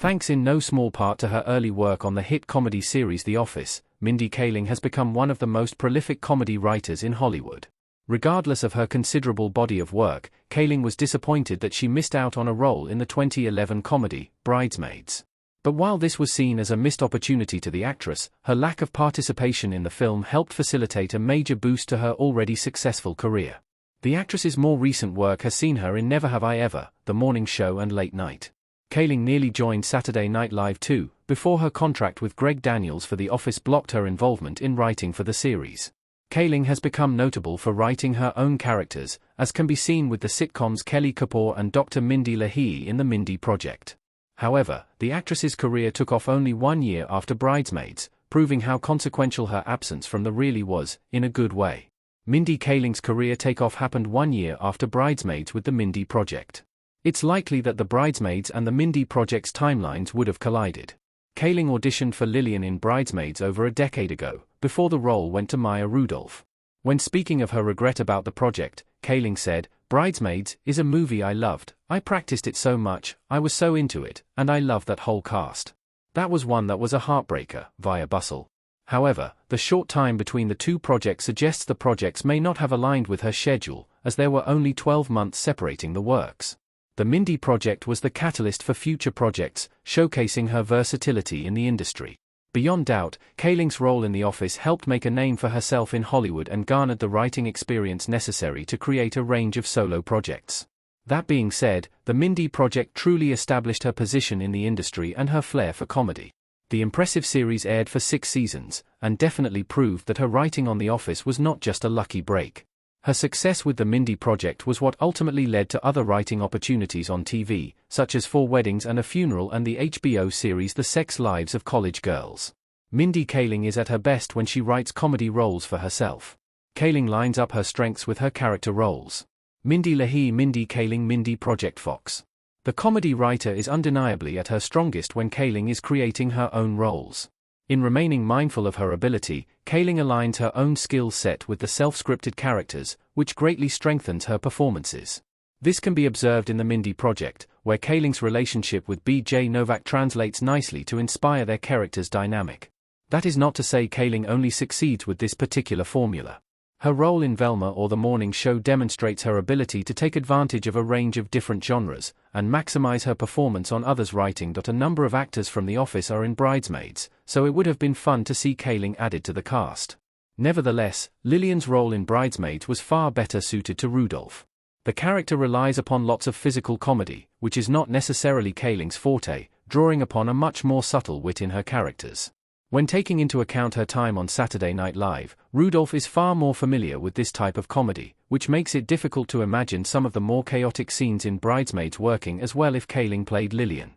Thanks in no small part to her early work on the hit comedy series The Office, Mindy Kaling has become one of the most prolific comedy writers in Hollywood. Regardless of her considerable body of work, Kaling was disappointed that she missed out on a role in the 2011 comedy, Bridesmaids. But while this was seen as a missed opportunity to the actress, her lack of participation in the film helped facilitate a major boost to her already successful career. The actress's more recent work has seen her in Never Have I Ever, The Morning Show and Late Night. Kaling nearly joined Saturday Night Live too, before her contract with Greg Daniels for The Office blocked her involvement in writing for the series. Kaling has become notable for writing her own characters, as can be seen with the sitcoms Kelly Kapoor and Dr. Mindy Kaling in The Mindy Project. However, the actress's career took off only 1 year after Bridesmaids, proving how consequential her absence from the really was, in a good way. Mindy Kaling's career takeoff happened 1 year after Bridesmaids with The Mindy Project. It's likely that the Bridesmaids and The Mindy Project's timelines would have collided. Kaling auditioned for Lillian in Bridesmaids over a decade ago, before the role went to Maya Rudolph. When speaking of her regret about the project, Kaling said, "Bridesmaids is a movie I loved, I practiced it so much, I was so into it, and I loved that whole cast. That was one that was a heartbreaker, via Bustle." However, the short time between the two projects suggests the projects may not have aligned with her schedule, as there were only 12 months separating the works. The Mindy Project was the catalyst for future projects, showcasing her versatility in the industry. Beyond doubt, Kaling's role in The Office helped make a name for herself in Hollywood and garnered the writing experience necessary to create a range of solo projects. That being said, The Mindy Project truly established her position in the industry and her flair for comedy. The impressive series aired for 6 seasons, and definitely proved that her writing on The Office was not just a lucky break. Her success with The Mindy Project was what ultimately led to other writing opportunities on TV, such as 4 Weddings and a Funeral and the HBO series The Sex Lives of College Girls. Mindy Kaling is at her best when she writes comedy roles for herself. Kaling lines up her strengths with her character roles. Mindy Kaling Mindy Project Fox. The comedy writer is undeniably at her strongest when Kaling is creating her own roles. In remaining mindful of her ability, Kaling aligns her own skill set with the self-scripted characters, which greatly strengthens her performances. This can be observed in The Mindy Project, where Kaling's relationship with B.J. Novak translates nicely to inspire their characters' dynamic. That is not to say Kaling only succeeds with this particular formula. Her role in Velma or The Morning Show demonstrates her ability to take advantage of a range of different genres, and maximize her performance on others' writing. A number of actors from The Office are in Bridesmaids, so it would have been fun to see Kaling added to the cast. Nevertheless, Lillian's role in Bridesmaids was far better suited to Rudolph. The character relies upon lots of physical comedy, which is not necessarily Kaling's forte, drawing upon a much more subtle wit in her characters. When taking into account her time on Saturday Night Live, Rudolph is far more familiar with this type of comedy, which makes it difficult to imagine some of the more chaotic scenes in Bridesmaids working as well if Kaling played Lillian.